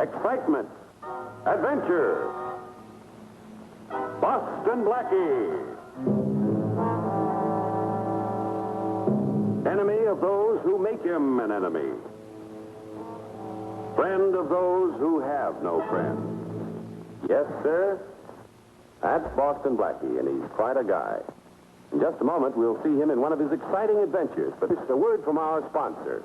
excitement, adventure. Boston Blackie. Enemy of those who make him an enemy. Friend of those who have no friend. Yes, sir. That's Boston Blackie, and he's quite a guy. In just a moment, we'll see him in one of his exciting adventures. But it's a word from our sponsor.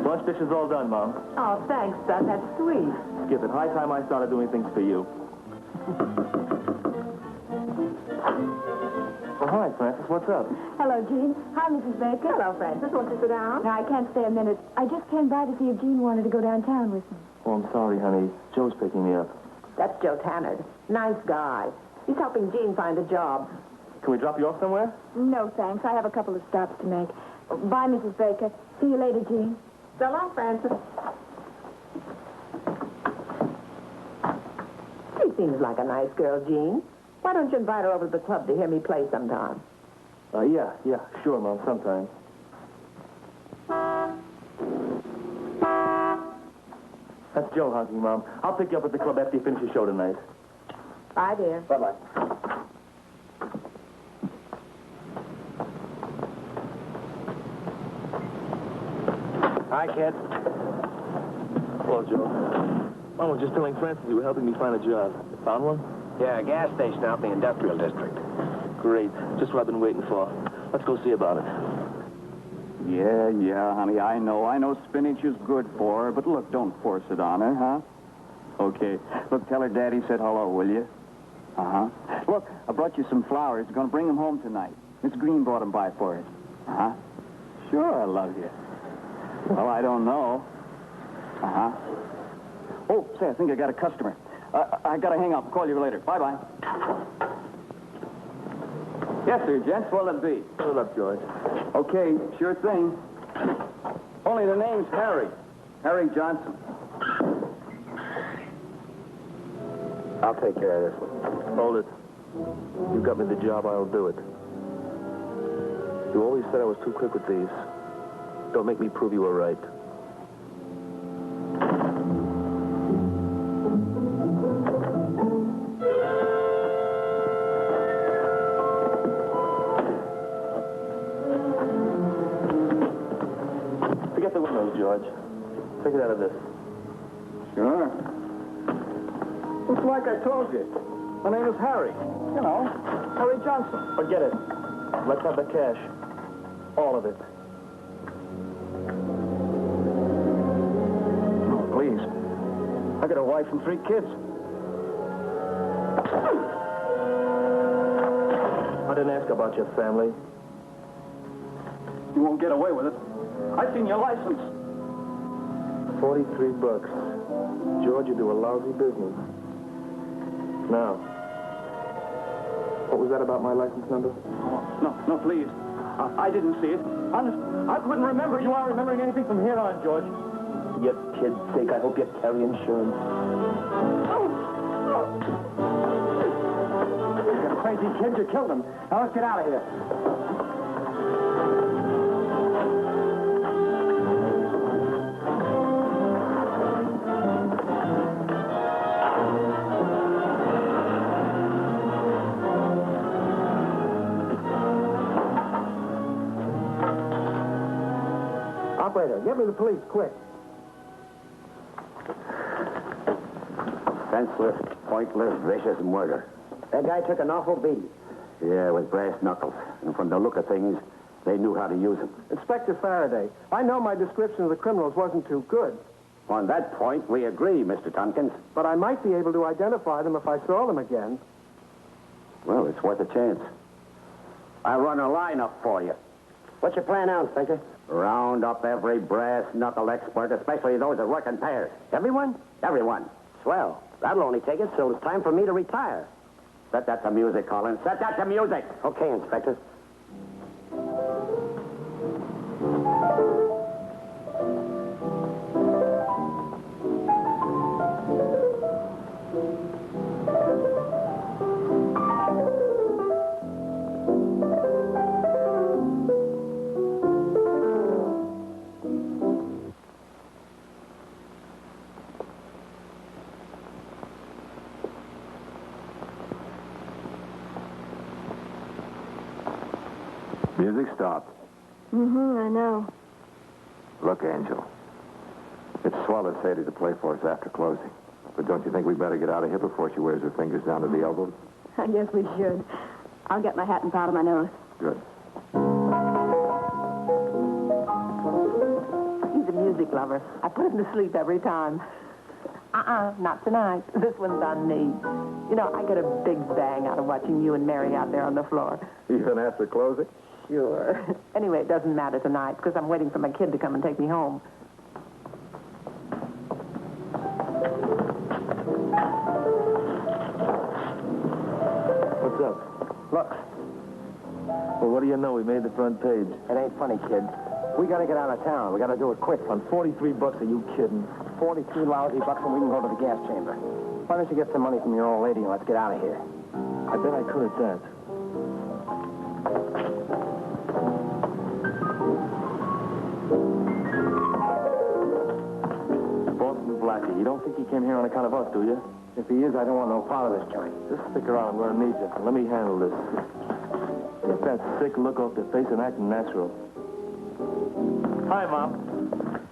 Lunch dish is all done, Mom. Oh, thanks, son. That's sweet. Skip it. High time I started doing things for you. Well, hi, Francis. What's up? Hello, Jean. Hi, Mrs. Baker. Hello, Francis. Won't you sit down? No, I can't stay a minute. I just came by to see if Jean wanted to go downtown with me. Oh, I'm sorry, honey. Joe's picking me up. That's Joe Tannard. Nice guy. He's helping Jean find a job. Can we drop you off somewhere? No, thanks. I have a couple of stops to make. Bye, Mrs. Baker. See you later, Jean. So long, Francis. She seems like a nice girl, Jean. Why don't you invite her over to the club to hear me play sometime? Yeah, sure, Mom, sometime. That's Joe honking, Mom. I'll pick you up at the club after you finish your show tonight. Bye, dear. Bye-bye. Hi, kid. Hello, Joe. Mom was just telling Francis you were helping me find a job. Found one? Yeah, a gas station out in the industrial district. Great. Just what I've been waiting for. Let's go see about it. Yeah, honey, I know spinach is good for her, but look, don't force it on her, huh? Okay. Look, tell her Daddy said hello, will you? Uh-huh. Look, I brought you some flowers. You're going to bring them home tonight. Miss Green brought them by for us. Uh-huh. Sure, I love you. Well, I don't know. Uh-huh. Oh, say, I think I got a customer. I got to hang up. Call you later. Bye-bye. Yes, sir, gents. What'll it be? Hold up, George. Okay, sure thing. Only the name's Harry. Harry Johnson. I'll take care of this one. Hold it. You got me the job, I'll do it. You always said I was too quick with these. Don't make me prove you were right. Forget the windows, George. Take it out of this. Sure. It's like I told you. My name is Harry. You know, Harry Johnson. Forget it. Let's have the cash. All of it. Oh, please. I got a wife and 3 kids. I didn't ask about your family. You won't get away with it. I've seen your license. $43. George, you do a lousy business. Now, what was that about my license number? Oh, no, please. I didn't see it. Honest, I couldn't remember. You aren't remembering anything from here on, George. For your kid's sake, I hope you carry insurance. You crazy kid, you killed him. Now let's get out of here. Operator, get me the police, quick. Senseless, pointless, vicious murder. That guy took an awful beating. Yeah, with brass knuckles. And from the look of things, they knew how to use them. Inspector Faraday, I know my description of the criminals wasn't too good, On that point, we agree, Mr. Tompkins. but I might be able to identify them if I saw them again. Well, it's worth a chance. I'll run a lineup for you. What's your plan now, Inspector? Round up every brass knuckle expert, especially those that work in pairs. Everyone? Everyone. Swell. That'll only take us till it's time for me to retire. Set that to music, Collins. Set that to music. Okay, Inspector. Music stopped. I know. Look, Angel. It's swell of Sadie to play for us after closing. But don't you think we better get out of here before she wears her fingers down to the elbows? I guess we should. I'll get my hat and powder my nose. Good. He's a music lover. I put him to sleep every time. Not tonight. This one's on me. You know, I get a big bang out of watching you and Mary out there on the floor. Even after closing? Sure. Anyway, it doesn't matter tonight because I'm waiting for my kid to come and take me home. What's up? Look, Well, what do you know? We made the front page. it ain't funny, kid. We gotta get out of town. We gotta do it quick. On $43, are you kidding? 43 lousy bucks and we can go to the gas chamber. Why don't you get some money from your old lady and let's get out of here? I bet I could at that. Boston Blackie. You don't think he came here on account of us, do you? If he is, I don't want no part of this joint. Just stick around. I'm going to need you. Let me handle this. Get that sick look off their face and act natural. Hi, Mom.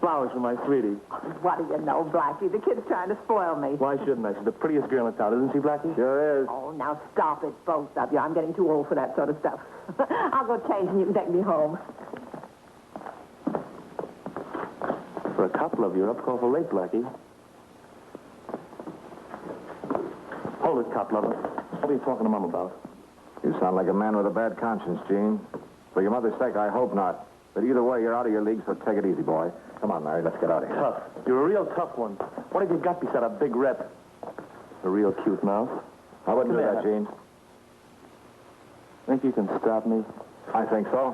Flowers for my sweetie. What do you know, Blackie? The kid's trying to spoil me. Why shouldn't I? She's the prettiest girl in town, isn't she, Blackie? Sure is. Oh, now stop it, both of you. I'm getting too old for that sort of stuff. I'll go change and you can take me home. For a couple of you, you're up call for late, Blackie. Hold it, cop lover. What are you talking to Mom about? You sound like a man with a bad conscience, Gene. For your mother's sake, I hope not. But either way, you're out of your league, so take it easy, boy. Come on, Larry, let's get out of here. Tough. You're a real tough one. What have you got beside a big rep? A real cute mouth. I wouldn't do Come that, here. Gene. Think you can stop me? I think so.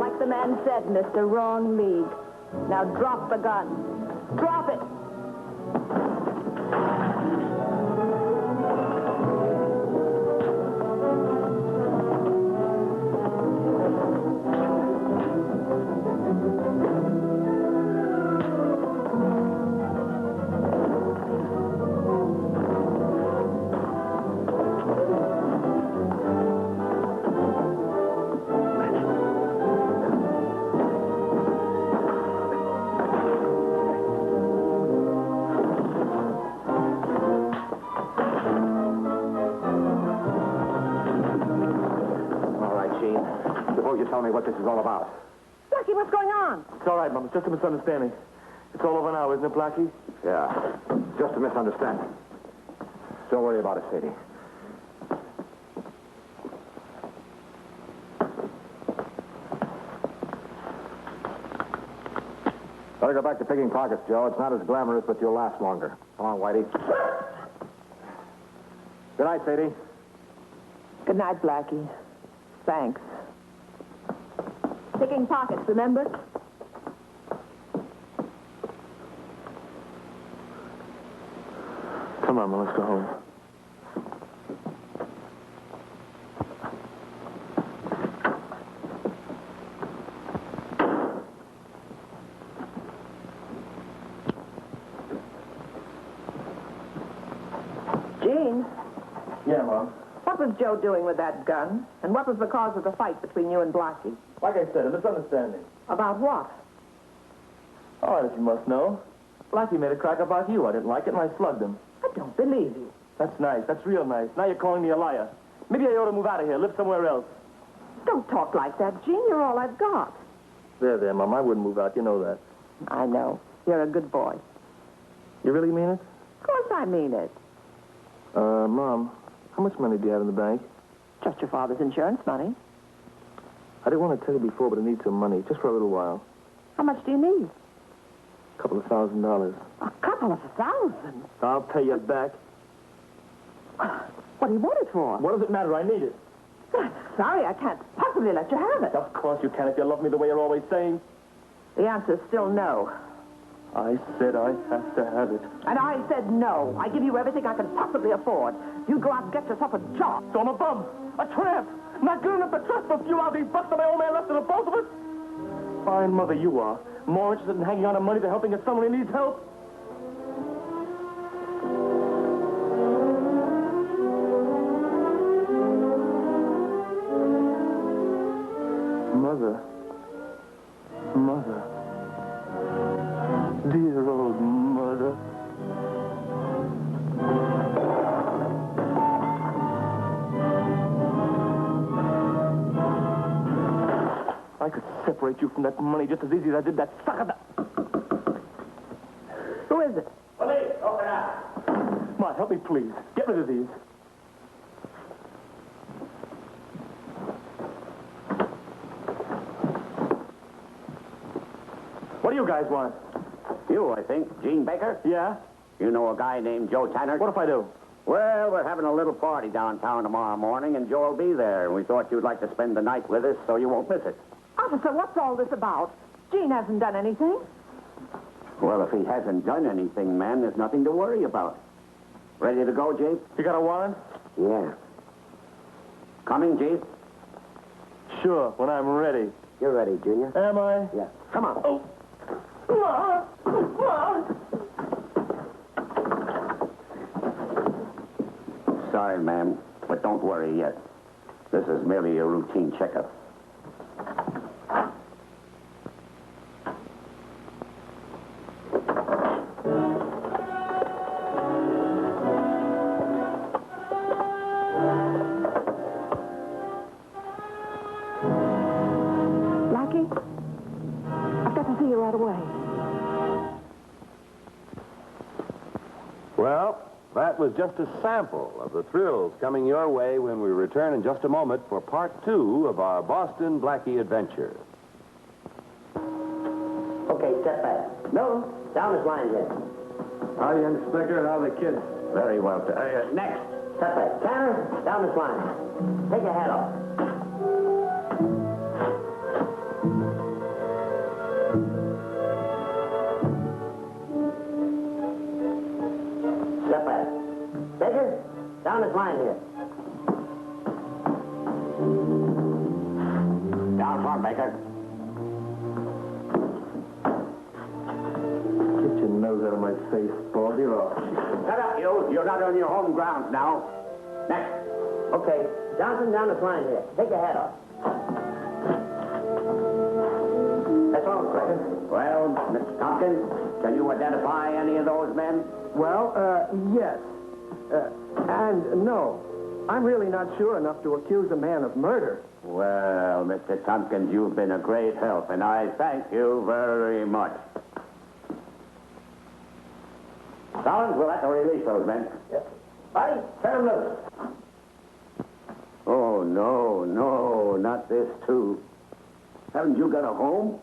Like the man said, mister, wrong league. Now drop the gun. Drop it. Suppose you tell me what this is all about. Blackie, what's going on? It's all right, Mom. It's just a misunderstanding. It's all over now, isn't it, Blackie? Yeah, just a misunderstanding. Don't worry about it, Sadie. Better go back to picking pockets, Joe. It's not as glamorous, but you'll last longer. Come on, Whitey. Good night, Sadie. Good night, Blackie. Thanks. Picking pockets, remember? Come on, Mom. Let's go home. Gene, Yeah, Mom. what was Joe doing with that gun? And what was the cause of the fight between you and Blackie? Like I said, a misunderstanding. About what? All right, if you must know. Blackie made a crack about you. I didn't like it, and I slugged him. I don't believe you. That's nice. That's real nice. Now you're calling me a liar. Maybe I ought to move out of here, live somewhere else. Don't talk like that, Gene. You're all I've got. There, Mom. I wouldn't move out. You know that. I know. You're a good boy. You really mean it? Of course I mean it. Mom, how much money do you have in the bank? Just your father's insurance money. I didn't want to tell you before, but I need some money, just for a little while. How much do you need? A couple of $1,000. A couple of $1,000. I'll pay you back. What do you want it for? What does it matter? I need it. Sorry, I can't possibly let you have it. Of course you can if you love me the way you're always saying. The answer's still no. I said I have to have it. And I said no. I give you everything I can possibly afford. You go out and get yourself a job. So I'm a bum, a tramp, not good enough to trust for a few lousy bucks that my old man left to the both of us. Fine mother you are. More interested in hanging on to money than helping if somebody needs help. Mother. Mother. Dear old mother. I could separate you from that money just as easy as I did that sucker. Who is it? Police, open up. Ma, help me, please. Get rid of these. What do you guys want? You, I think. Gene Baker? Yeah? You know a guy named Joe Tanner? What if I do? Well, we're having a little party downtown tomorrow morning, and Joe'll be there. And we thought you'd like to spend the night with us so you won't miss it. Officer, what's all this about? Gene hasn't done anything. Well, if he hasn't done anything, man, there's nothing to worry about. Ready to go, Jake? You got a warrant? Yeah. Coming, Jake? Sure, when I'm ready. You're ready, Junior. Am I? Yeah. Come on. Oh. Ma! Ma! Sorry, ma'am, but don't worry yet. This is merely a routine checkup. Blackie, I've got to see you right away. Well, that was just a sample of the thrills coming your way when we return in just a moment for part 2 of our Boston Blackie adventure. Okay, step back. No, down this line here. How you, Inspector? How are the kids? Very well. Next, step back. Tanner, down this line. Take your hat off. Step back. Baker, down this line here. Down front, Baker. Get your nose out of my face, Baldy, or I'll... Shut up, you. You're not on your home grounds now. Next. Okay, Johnson, down this line here. Take your hat off. That's all, Inspector. Well, Mr. Tompkins, can you identify any of those men? Well, yes. And no. I'm really not sure enough to accuse a man of murder. Well, Mr. Tompkins, you've been a great help, and I thank you very much. Collins, we'll have to release those men. Yes. Buddy, turn them loose. Oh, no, not this, too. Haven't you got a home?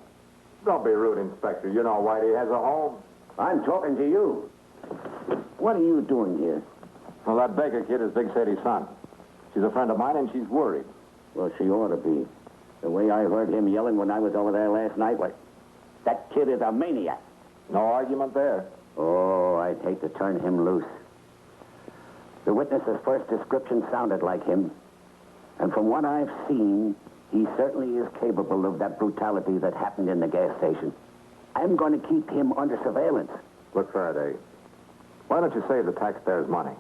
Don't be rude, Inspector. You know Whitey has a home. I'm talking to you. What are you doing here? Well, that Baker kid is Big Sadie's son. She's a friend of mine, and she's worried. Well, she ought to be. The way I heard him yelling when I was over there last night, well, that kid is a maniac. No argument there. Oh, I'd hate to turn him loose. The witness's first description sounded like him. And from what I've seen, he certainly is capable of that brutality that happened in the gas station. I'm going to keep him under surveillance. Look, Faraday, why don't you save the taxpayers' money?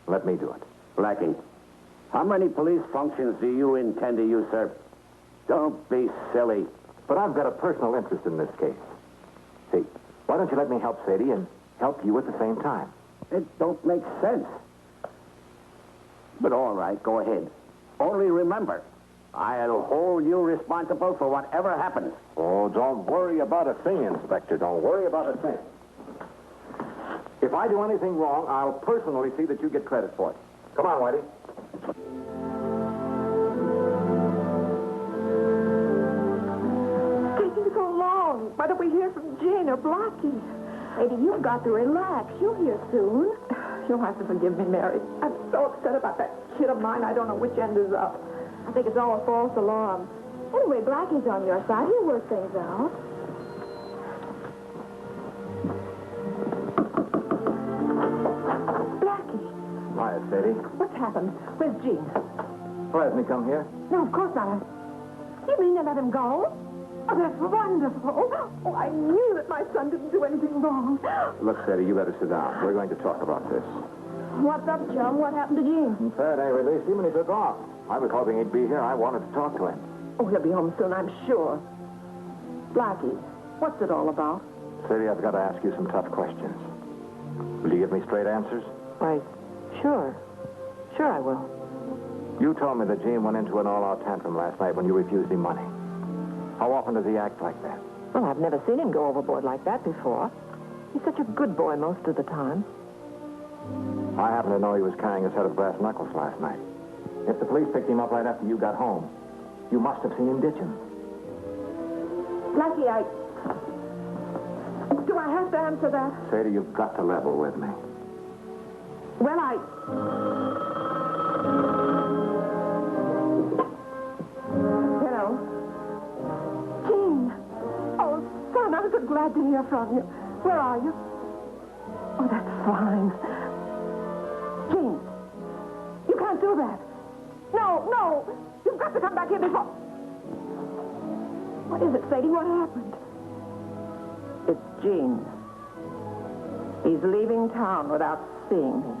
Let me do it. Blackie, how many police functions do you intend to usurp? Don't be silly. But I've got a personal interest in this case. See, why don't you let me help Sadie and help you at the same time? It don't make sense. But all right, go ahead. Only remember, I'll hold you responsible for whatever happens. Oh, don't worry about a thing, Inspector. Don't worry about a thing. If I do anything wrong, I'll personally see that you get credit for it. Come on, Whitey. Taking so long. Why don't we hear from Gene or Blackie? Lady, you've got to relax. You'll hear soon. You'll have to forgive me, Mary. I'm so upset about that kid of mine. I don't know which end is up. I think it's all a false alarm. Anyway, Blackie's on your side. He'll work things out. Blackie, Hi, Sadie. what's happened? Where's Gene? Why hasn't he come here? No, of course not. You mean to let him go? Oh, that's wonderful. Oh, I knew that my son didn't do anything wrong. Look, Sadie, you better sit down. We're going to talk about this. What's up, chum? What happened to Gene? Faraday released him and he took off. I was hoping he'd be here. I wanted to talk to him. Oh, he'll be home soon, I'm sure. Blackie, what's it all about? Sadie, I've got to ask you some tough questions. Will you give me straight answers? Why, sure. Sure I will. You told me that Gene went into an all-out tantrum last night when you refused him money. How often does he act like that? Well, I've never seen him go overboard like that before. He's such a good boy most of the time. I happen to know he was carrying a set of brass knuckles last night. If the police picked him up right after you got home, you must have seen him ditch him. Blackie, do I have to answer that? Sadie, you've got to level with me. Well, Hello. Gene. Oh, son, I'm so glad to hear from you. Where are you? Oh, that's fine. Gene, you can't do that. No. You've got to come back here before... What is it, Sadie? What happened? It's Gene. He's leaving town without seeing me.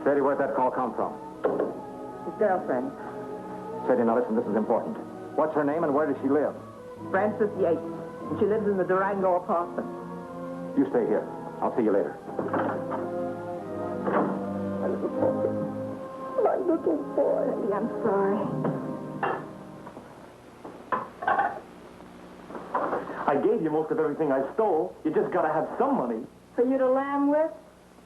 Sadie, where'd that call come from? His girlfriend, Sadie, now listen, this is important. What's her name and where does she live? Frances Yates. And she lives in the Durango apartment. You stay here. I'll see you later. My little boy. Sadie, I'm sorry. I gave you most of everything I stole. You just gotta have some money. For you to lamb with?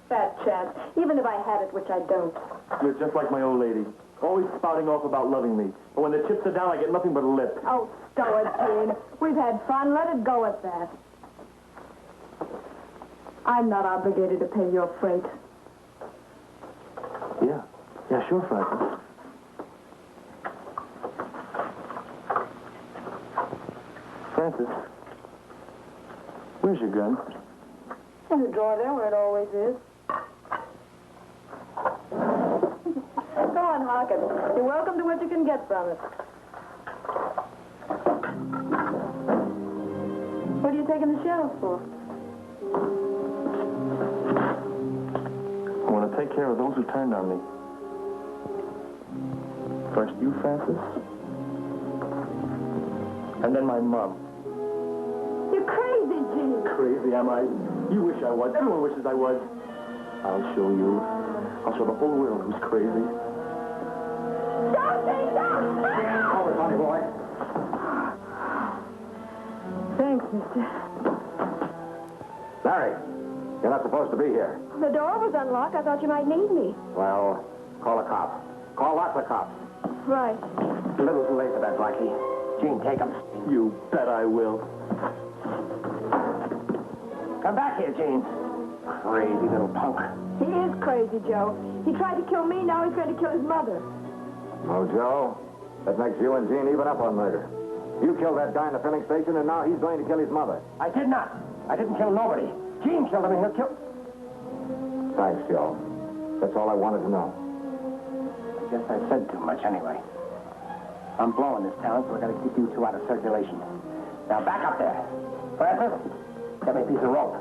Fat chance. Even if I had it, which I don't. You're just like my old lady. Always spouting off about loving me. But when the chips are down, I get nothing but a lip. Oh, stow it, Gene. We've had fun. Let it go at that. I'm not obligated to pay your freight. Yeah, sure, Francis. Francis, where's your gun? In the drawer there where it always is. Go on, Hawkins. You're welcome to what you can get from it. What are you taking the shells for? I want to take care of those who turned on me. First you, Francis, and then my mom. You're crazy, Gene. Crazy, am I? You wish I was. Everyone wishes I was. I'll show you. I'll show the whole world who's crazy. Stop me! Stop! Over, Sonny boy. Thanks, mister. Larry, you're not supposed to be here. The door was unlocked. I thought you might need me. Well, call a cop. Call lots of cops. Right. A little too late for that, Blackie. Gene, take him. You bet I will. Come back here, Gene. Crazy little punk. He is crazy, Joe. He tried to kill me. Now he's going to kill his mother. Oh, Joe, that makes you and Gene even up on murder. You killed that guy in the filling station, and now he's going to kill his mother. I did not. I didn't kill nobody. Gene killed him, and he'll kill... Thanks, Joe. That's all I wanted to know. I guess I said too much anyway. I'm blowing this town, so I gotta keep you two out of circulation. Now back up there. Francis, get me a piece of rope.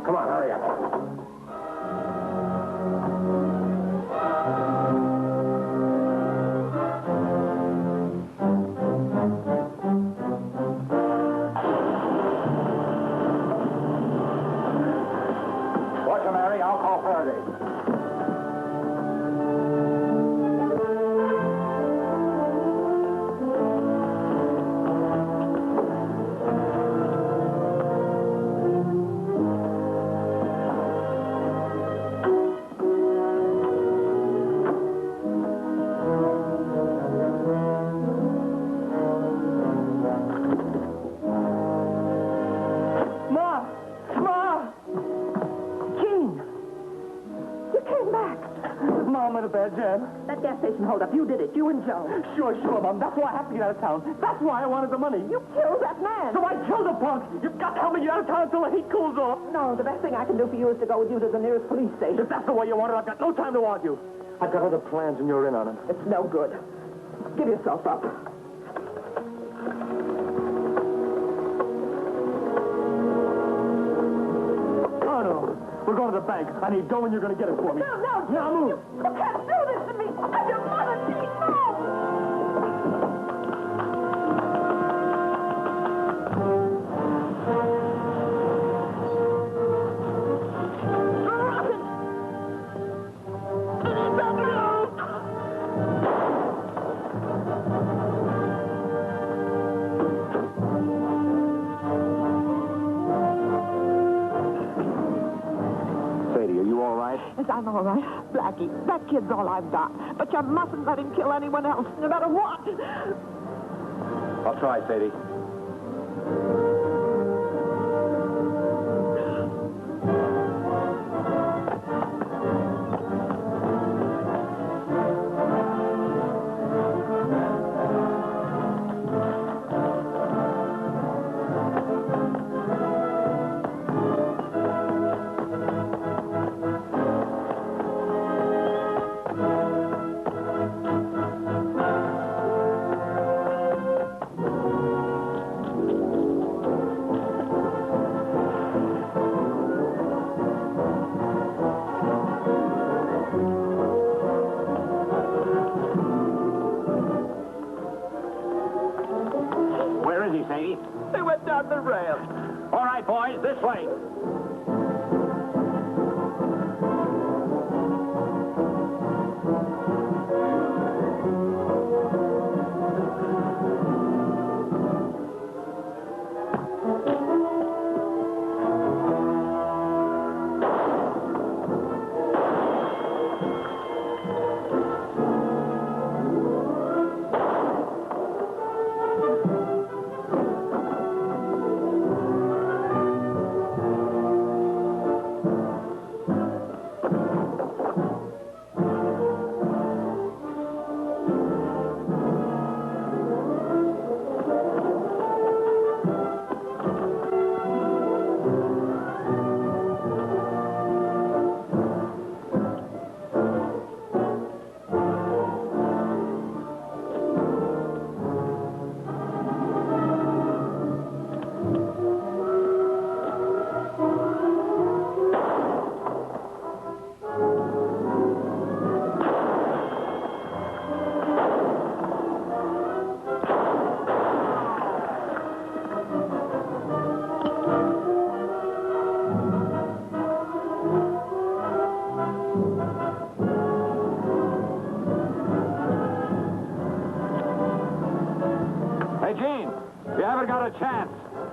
Come on, hurry up. Watch him, Mary. I'll call Faraday. Mom, in a bad jam. That gas station holdup, you did it. You and Joe. Sure, Mom. That's why I have to get out of town. That's why I wanted the money. You killed that man. So I killed a punk. You've got to help me get out of town until the heat cools off. No, the best thing I can do for you is to go with you to the nearest police station. If that's the way you want it, I've got no time to argue. I've got other plans, and you're in on them. It's no good. Give yourself up. Oh, no. We're going to the bank. I need dough, and you're going to get it for me. No, Now move. You can't do this to me. I'm your mother, Gene. No! Yes, I'm all right. Blackie, that kid's all I've got. But you mustn't let him kill anyone else, no matter what. I'll try, Sadie. Where is he, Sadie? They went down the rail. All right, boys, this way. Hey, Gene, you haven't got a chance.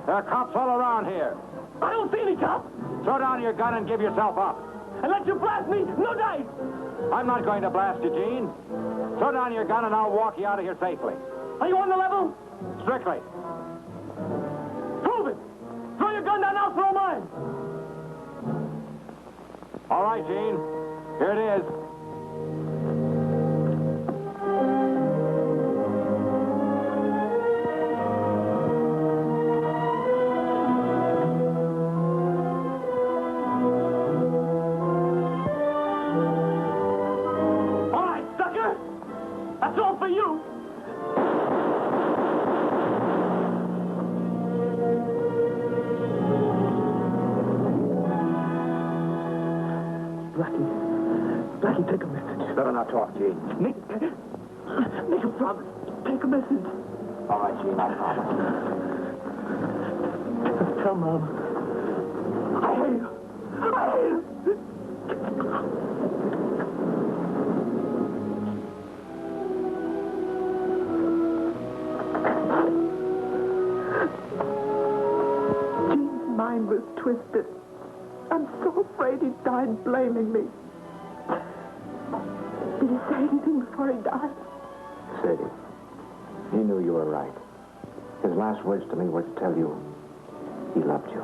There are cops all around here. I don't see any cops. Throw down your gun and give yourself up. Unless you blast me, no dice. I'm not going to blast you, Gene. Throw down your gun and I'll walk you out of here safely. Are you on the level? Strictly. Prove it. Throw your gun down, I'll throw mine. All right, Gene. Here it is. All right, sucker. That's all for you. Blackie, take a message. Better not talk, Gene. Make a promise. Take a message. All right, Gene, I promise. Tell Mom. I hate her. I hate her. Gene's mind was twisted. I'm so afraid he died blaming me. Did he say anything before he died? Sadie, he knew you were right. His last words to me were to tell you he loved you.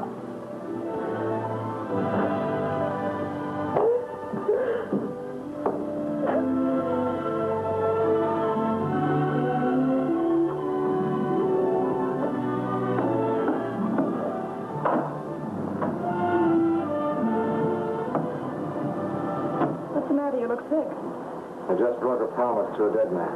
What's the matter? You look sick. I just broke a promise to a dead man.